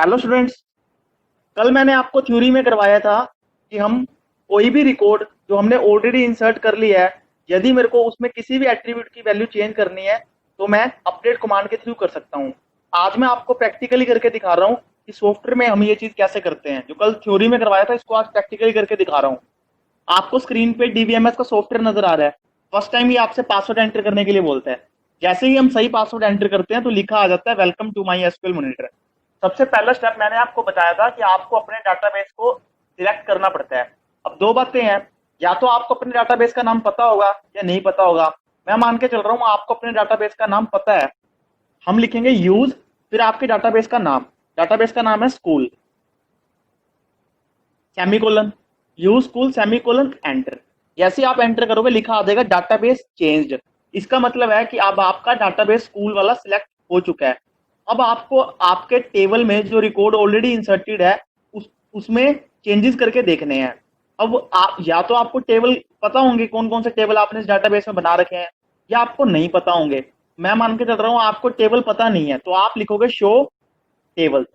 Hello students. कल मैंने आपको थ्योरी में करवाया था कि हम कोई भी रिकॉर्ड जो हमने ऑलरेडी इंसर्ट कर लिया है, यदि मेरे को उसमें किसी भी एट्रीब्यूट की वैल्यू चेंज करनी है तो मैं अपडेट कमांड के थ्रू कर सकता हूँ। आज मैं आपको प्रैक्टिकली करके दिखा रहा हूँ कि सॉफ्टवेयर में हम ये चीज़ कैसे करते हैं। जो कल थ्योरी में करवाया था इसको आज प्रैक्टिकली करके दिखा रहा हूँ। आपको स्क्रीन पे डीबीएमएस का सॉफ्टवेयर नजर आ रहा है। फर्स्ट टाइम ये आपसे पासवर्ड एंटर करने के लिए बोलता है। जैसे ही हम सही पासवर्ड एंटर करते हैं तो लिखा आ जाता है welcome to MySQL monitor. सबसे पहला स्टेप मैंने आपको बताया था कि आपको अपने डाटाबेस को सिलेक्ट करना पड़ता है। अब दो बातें हैं, या तो आपको अपने डाटाबेस का नाम पता होगा या नहीं पता होगा। मैं मान के चल रहा हूँ आपको अपने डाटाबेस का नाम पता है। हम लिखेंगे यूज, फिर आपके डाटाबेस का नाम। डाटाबेस का नाम है school, semicolon, use school semicolon enter. जैसे आप एंटर करोगे लिखा आ जाएगा डाटाबेस चेंज्ड। इसका मतलब है कि अब आपका डाटाबेस स्कूल वाला सिलेक्ट हो चुका है। अब आपको आपके टेबल में जो रिकॉर्ड ऑलरेडी इंसर्टेड है उसमें चेंजेस करके देखने हैं। अब आप या तो आपको टेबल पता होंगे कौन कौन से टेबल आपने इस डाटाबेस में बना रखे हैं, या आपको नहीं पता होंगे। मैं मान के चल रहा हूँ आपको टेबल पता नहीं है तो आप लिखोगे शो टेबल।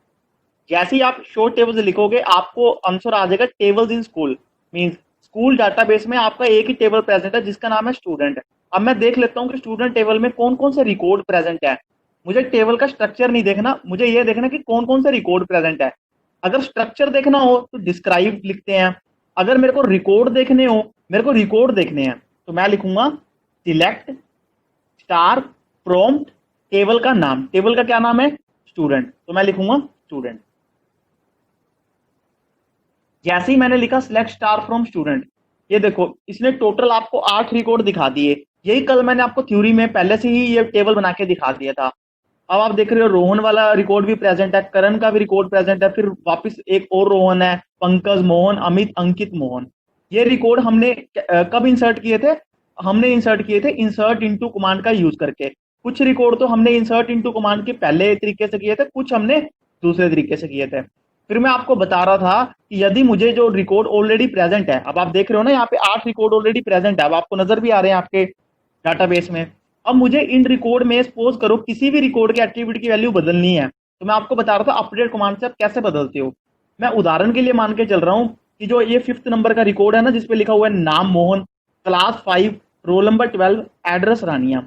जैसे ही आप शो टेबल्स लिखोगे आपको आंसर आ जाएगा tables in school. Means school database में आपका एक ही टेबल प्रेजेंट है जिसका नाम है स्टूडेंट। अब मैं देख लेता हूँ कि स्टूडेंट टेबल में कौन कौन से रिकॉर्ड प्रेजेंट है। मुझे टेबल का स्ट्रक्चर नहीं देखना, मुझे ये देखना कि कौन कौन से रिकॉर्ड प्रेजेंट है। अगर स्ट्रक्चर देखना हो तो डिस्क्राइब लिखते हैं। अगर मेरे को रिकॉर्ड देखने हो, मेरे को रिकॉर्ड देखने हैं, तो मैं लिखूंगा सिलेक्ट स्टार प्रॉम्प्ट टेबल का नाम। टेबल का क्या नाम है? स्टूडेंट, तो मैं लिखूंगा स्टूडेंट। जैसे ही मैंने लिखा सिलेक्ट स्टार फ्रॉम स्टूडेंट, ये देखो इसने टोटल आपको 8 रिकॉर्ड दिखा दिए। यही कल मैंने आपको थ्योरी में पहले से ही ये टेबल बना के दिखा दिया था। अब आप देख रहे हो रोहन वाला रिकॉर्ड भी प्रेजेंट है, करण का भी रिकॉर्ड प्रेजेंट है, फिर वापस एक और रोहन है, पंकज, मोहन, अमित, अंकित, मोहन। ये रिकॉर्ड हमने कब इंसर्ट किए थे? हमने इंसर्ट किए थे इंसर्ट इनटू कमांड का यूज करके। कुछ रिकॉर्ड तो हमने इंसर्ट इनटू कमांड के पहले तरीके से किए थे, कुछ हमने दूसरे तरीके से किए थे। फिर मैं आपको बता रहा था कि यदि मुझे जो रिकॉर्ड ऑलरेडी प्रेजेंट है, अब आप देख रहे हो ना यहाँ पे 8 रिकॉर्ड ऑलरेडी प्रेजेंट है, अब आपको नजर भी आ रहे हैं आपके डाटाबेस में। अब मुझे इन रिकॉर्ड में सपोज करो किसी भी रिकॉर्ड के एट्रीब्यूट की वैल्यू बदलनी है, तो मैं आपको बता रहा था अपडेट कमांड से आप कैसे बदलते हो। मैं उदाहरण के लिए मान के चल रहा हूँ कि जो ये 5th नंबर का रिकॉर्ड है ना, जिसपे लिखा हुआ है नाम Mohan, class 5, roll number 12, address Rania.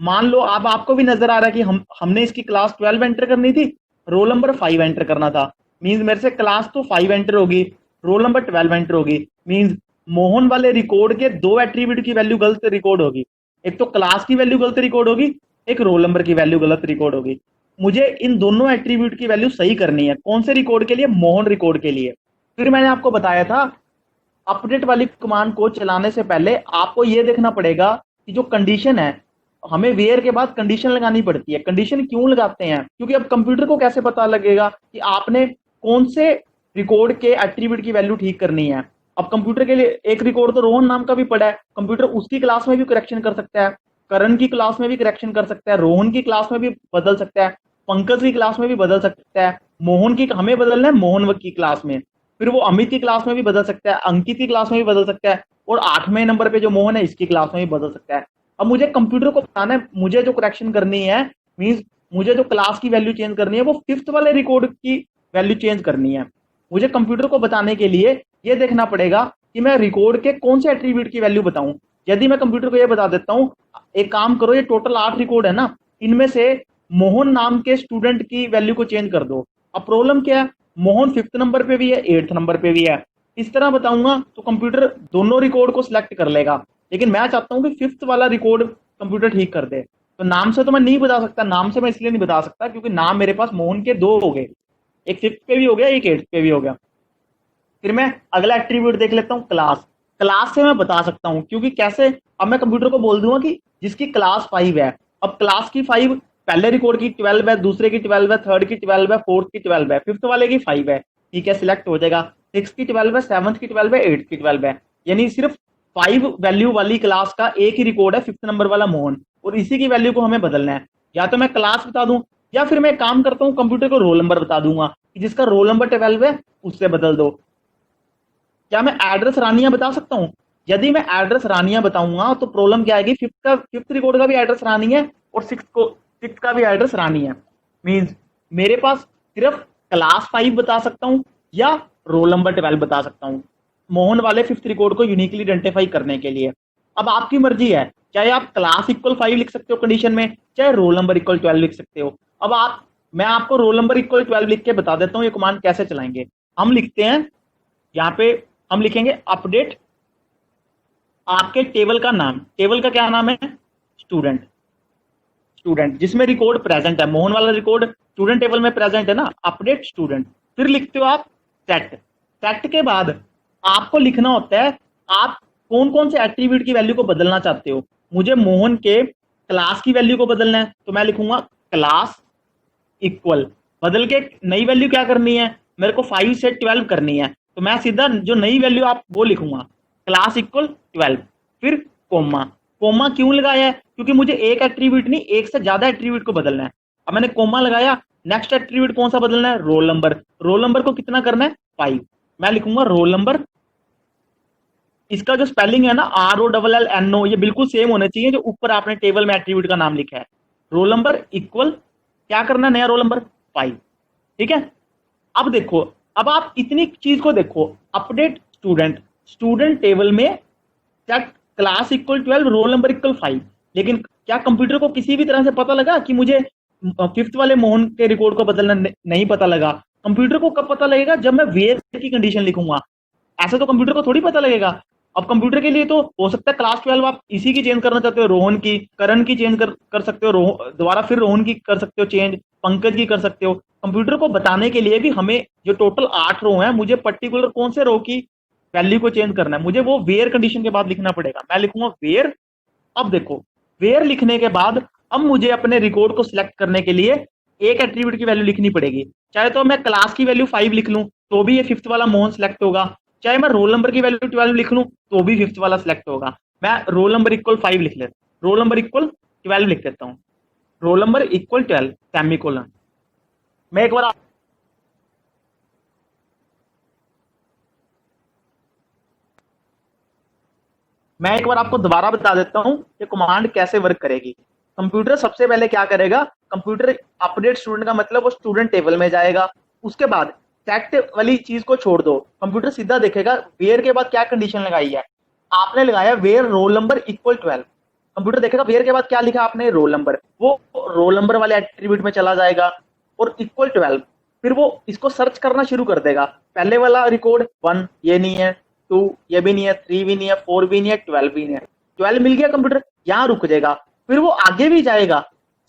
मान लो अब आपको भी नजर आ रहा है कि हमने इसकी क्लास 12 एंटर करनी थी, रोल नंबर 5 एंटर करना था। मींस मेरे से क्लास तो 5 एंटर होगी, रोल नंबर 12 एंटर होगी। मींस मोहन वाले रिकॉर्ड के दो एट्रीब्यूट की वैल्यू गलत रिकॉर्ड होगी। एक तो क्लास की वैल्यू गलत रिकॉर्ड होगी, एक रोल नंबर की वैल्यू गलत रिकॉर्ड होगी। मुझे इन दोनों एट्रीब्यूट की वैल्यू सही करनी है। कौन से रिकॉर्ड के लिए? मोहन रिकॉर्ड के लिए। फिर मैंने आपको बताया था अपडेट वाली कमांड को चलाने से पहले आपको यह देखना पड़ेगा कि जो कंडीशन है, हमें वेयर के बाद कंडीशन लगानी पड़ती है। कंडीशन क्यों लगाते हैं? क्योंकि अब कंप्यूटर को कैसे पता लगेगा कि आपने कौन से रिकॉर्ड के एट्रीब्यूट की वैल्यू ठीक करनी है। अब कंप्यूटर के लिए एक रिकॉर्ड तो रोहन नाम का भी पड़ा है, कंप्यूटर उसकी क्लास में भी करेक्शन कर सकता है, करण की क्लास में भी करेक्शन कर सकता है, रोहन की क्लास में भी बदल सकता है, पंकज की क्लास में भी बदल सकता है, मोहन की हमें बदलना है मोहन की क्लास में, फिर वो अमित की क्लास में भी बदल सकता है, अंकित की क्लास में भी बदल सकता है, और 8वें नंबर पे जो मोहन है इसकी क्लास में भी बदल सकता है। अब मुझे कंप्यूटर को बताना है मुझे जो करेक्शन करनी है, मींस मुझे जो क्लास की वैल्यू चेंज करनी है वो 5th वाले रिकॉर्ड की वैल्यू चेंज करनी है। मुझे कंप्यूटर को बताने के लिए ये देखना पड़ेगा कि मैं रिकॉर्ड के कौन से एट्रीब्यूट की वैल्यू बताऊं। यदि मैं कंप्यूटर को ये बता देता हूं, एक काम करो, ये टोटल 8 रिकॉर्ड है ना, इनमें से मोहन नाम के स्टूडेंट की वैल्यू को चेंज कर दो। अब प्रॉब्लम क्या है? मोहन 5th नंबर पे भी है, 8th नंबर पे भी है। इस तरह बताऊंगा तो कंप्यूटर दोनों रिकॉर्ड को सिलेक्ट कर लेगा, लेकिन मैं चाहता हूं कि 5th वाला रिकॉर्ड कंप्यूटर ठीक कर दे। तो नाम से तो मैं नहीं बता सकता, नाम से मैं इसलिए नहीं बता सकता क्योंकि नाम मेरे पास मोहन के दो हो गए, एक 5th पे भी हो गया, एक 8th पे भी हो गया। फिर मैं अगला एट्रीब्यूट देख लेता हूँ क्लास। क्लास से मैं बता सकता हूँ, क्योंकि कैसे? अब मैं कंप्यूटर को बोल दूंगा कि जिसकी क्लास 5 है, अब क्लास की 5 पहले रिकॉर्ड की 12 है, दूसरे की 12 है, थर्ड की 12 है, फोर्थ की 12 है, 5th वाले की 5 है। ठीक है, सिलेक्ट हो जाएगा। 6 की 12 है, 7th की 12 है, 8th की 12 है। यानी सिर्फ 5 वैल्यू वाली क्लास का एक ही रिकॉर्ड है, 5th नंबर वाला मोहन, और इसी की वैल्यू को हमें बदलना है। या तो मैं क्लास बता दूं, या फिर मैं काम करता हूँ कंप्यूटर को रोल नंबर बता दूंगा कि जिसका रोल नंबर 12 है उससे बदल दो। क्या मैं एड्रेस रानिया बता सकता हूं? यदि मैं एड्रेस रानिया बताऊंगा तो प्रॉब्लम क्या आएगी? 5th रिकॉर्ड का भी एड्रेस रानी है और 6th का भी एड्रेस रानी है। मींस मेरे पास सिर्फ क्लास 5 बता सकता हूं या रोल नंबर 12 बता सकता हूं मोहन वाले 5th रिकॉर्ड को यूनिकली आइडेंटिफाई करने के लिए। अब आपकी मर्जी है, चाहे आप क्लास इक्वल 5 लिख सकते हो कंडीशन में, चाहे रोल नंबर इक्वल 12 लिख सकते हो। अब मैं आपको रोल नंबर इक्वल 12 लिख के बता देता हूं ये कमांड कैसे चलाएंगे। हम लिखते हैं यहाँ पे, हम लिखेंगे अपडेट आपके टेबल का नाम, टेबल का क्या नाम है, स्टूडेंट, स्टूडेंट जिसमें रिकॉर्ड प्रेजेंट है, मोहन वाला रिकॉर्ड स्टूडेंट टेबल में प्रेजेंट है ना, अपडेट स्टूडेंट। फिर लिखते हो आप सेट, सेट के बाद आपको लिखना होता है आप कौन कौन से एट्रीब्यूट की वैल्यू को बदलना चाहते हो। मुझे मोहन के क्लास की वैल्यू को बदलना है, तो मैं लिखूंगा क्लास इक्वल, बदल के नई वैल्यू क्या करनी है, मेरे को 5 से 12 करनी है, तो मैं सीधा जो नई वैल्यू आप वो लिखूंगा क्लास इक्वल 12। फिर कोमा, कोमा क्यों लगाया है, क्योंकि मुझे एक एट्रीब्यूट नहीं एक से ज्यादा एट्रीब्यूट को बदलना है। अब मैंने कोमा लगाया, नेक्स्ट एट्रीब्यूट कौन सा बदलना है, रोल नंबर, रोल नंबर को कितना करना है 5, मैं लिखूंगा रोल नंबर। इसका जो स्पेलिंग है ना ROLLNO, ये बिल्कुल सेम होने चाहिए जो ऊपर आपने टेबल में एट्रीब्यूट का नाम लिखा है। रोल नंबर इक्वल क्या करना है, नया रोल नंबर 5, ठीक है। अब देखो, अब आप इतनी चीज को देखो, अपडेट स्टूडेंट, स्टूडेंट टेबल में set class equal 12 role number equal 5, लेकिन क्या कंप्यूटर को किसी भी तरह से पता लगा कि मुझे 5th वाले मोहन के रिकॉर्ड को बदलना नहीं पता लगा। कंप्यूटर को कब पता लगेगा, जब मैं वेयर की कंडीशन लिखूंगा, ऐसा तो कंप्यूटर को थोड़ी पता लगेगा। अब कंप्यूटर के लिए तो हो सकता है क्लास 12 आप इसी की चेंज करना चाहते हो, रोहन की, करण की चेंज कर सकते हो, दोबारा फिर रोहन की कर सकते हो चेंज, पंकज की कर सकते हो। कंप्यूटर को बताने के लिए भी हमें जो टोटल 8 रो है, मुझे पर्टिकुलर कौन से रो की वैल्यू को चेंज करना है, मुझे वो वेयर कंडीशन के बाद लिखना पड़ेगा। मैं लिखूंगा वेयर। अब देखो, वेयर लिखने के बाद अब मुझे अपने रिकॉर्ड को सिलेक्ट करने के लिए एक एट्रीब्यूट की वैल्यू लिखनी पड़ेगी। चाहे तो मैं क्लास की वैल्यू 5 लिख लूं तो भी ये 5th वाला मोहन सिलेक्ट होगा, चाहे मैं रोल नंबर की वैल्यू 12 लिख लूं तो भी 5th वाला सिलेक्ट होगा। मैं रोल नंबर इक्वल 5 लिख लेता हूं, रोल नंबर इक्वल 12 लिख देता हूं, रोल नंबर इक्वल 12 सेमीकोलन। मैं एक बार आपको दोबारा बता देता हूं कि कमांड कैसे वर्क करेगी। कंप्यूटर सबसे पहले क्या करेगा, कंप्यूटर अपडेट स्टूडेंट का मतलब वो स्टूडेंट टेबल में जाएगा, उसके बाद सेट वाली चीज को छोड़ दो, कंप्यूटर सीधा देखेगा वेयर के बाद क्या कंडीशन लगाई है। आपने लगाया where roll number equal 12, computer देखेगा वेयर के बाद क्या लिखा आपने, रोल नंबर, वो रोल नंबर वाले एट्रीब्यूट में चला जाएगा और इक्वल 12, फिर वो इसको सर्च करना शुरू कर देगा। पहले वाला रिकॉर्ड 1 ये नहीं है, 2 ये भी नहीं है, 3 भी नहीं है, 4 भी नहीं है, 12 भी नहीं है। 12 मिल गया, कंप्यूटर यहां रुक जाएगा, फिर वो आगे भी जाएगा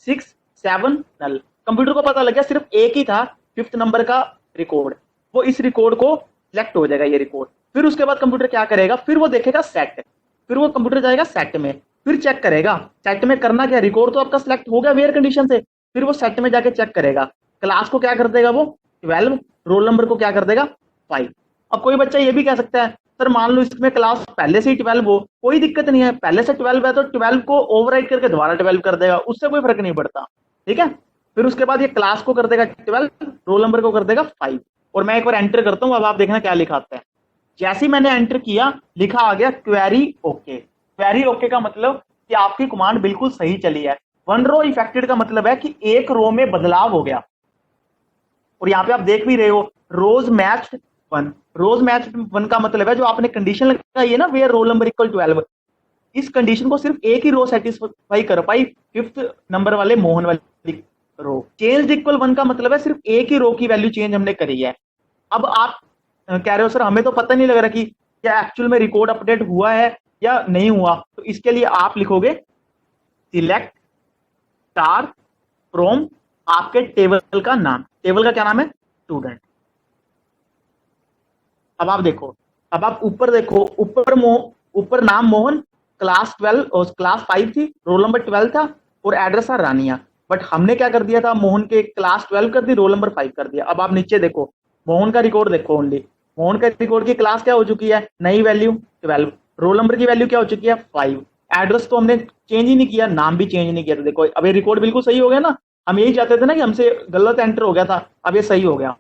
6 7 नल। कंप्यूटर को पता लग गया सिर्फ एक ही था 5th नंबर का रिकॉर्ड, वो इस रिकॉर्ड को सिलेक्ट हो जाएगा ये रिकॉर्ड। फिर उसके बाद कंप्यूटर क्या करेगा, फिर वो देखेगा सेट, फिर वो कंप्यूटर जाएगा सेट में, फिर चेक करेगा सेट में करना क्या, रिकॉर्ड तो आपका सिलेक्ट हो गया वेयर कंडीशन से, फिर वो सेट में जाके चेक करेगा क्लास को क्या कर देगा वो 12, रोल नंबर को क्या कर देगा 5। अब कोई बच्चा ये भी कह सकता है सर मान लो इसमें क्लास पहले से ही 12 हो, कोई दिक्कत नहीं है, पहले से 12 है तो 12 को ओवरराइट करके दोबारा 12 कर देगा, उससे कोई फर्क नहीं पड़ता, ठीक है। फिर उसके बाद ये क्लास को कर देगा 12, रोल नंबर को कर देगा 5। और मैं एक बार एंटर करता हूं, अब आप देखना क्या लिखा आता है। जैसे ही मैंने एंटर किया लिखा आ गया क्वेरी ओके। क्वेरी ओके का मतलब कि आपकी कमांड बिल्कुल सही चली है। 1 रो इफेक्टेड का मतलब है कि एक रो में बदलाव हो गया, और यहाँ पे आप देख भी रहे हो रोज मैच्ड 1, रोज मैच्ड 1 का मतलब है जो आपने कंडीशन लगाई है ना वेयर रोल नंबर इक्वल 12, इस कंडीशन को सिर्फ एक ही रो सेटिस्फाई कर पाई 5th नंबर वाले मोहन वाली रो। चेंज इक्वल 1 का मतलब है सिर्फ एक ही रो की वैल्यू चेंज हमने करी है। अब आप कह रहे हो सर हमें तो पता नहीं लग रहा कि क्या एक्चुअल में रिकॉर्ड अपडेट हुआ है या नहीं हुआ, तो इसके लिए आप लिखोगे सिलेक्ट स्टार फ्रॉम आपके टेबल का नाम, टेबल का क्या नाम है स्टूडेंट। अब आप देखो, अब आप ऊपर देखो, ऊपर नाम मोहन, क्लास 12 और क्लास 5 थी, रोल नंबर 12 था और एड्रेस था रानिया, बट हमने क्या कर दिया था मोहन के क्लास 12 कर दी, रोल नंबर 5 कर दिया। अब आप नीचे देखो मोहन का रिकॉर्ड देखो, ओनली मोहन का रिकॉर्ड की क्लास क्या हो चुकी है, नई वैल्यू 12, रोल नंबर की वैल्यू क्या हो चुकी है 5, एड्रेस तो हमने चेंज ही नहीं किया, नाम भी चेंज नहीं किया। तो देखो अब ये रिकॉर्ड बिल्कुल सही हो गया ना, हम यही चाहते थे ना कि हमसे गलत एंटर हो गया था, अब ये सही हो गया।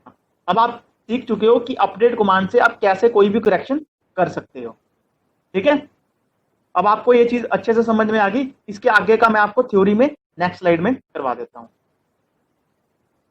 अब आप सीख चुके हो कि अपडेट कमांड से आप कैसे कोई भी करेक्शन कर सकते हो, ठीक है। अब आपको ये चीज अच्छे से समझ में आ गई, इसके आगे का मैं आपको थ्योरी में नेक्स्ट स्लाइड में करवा देता हूं।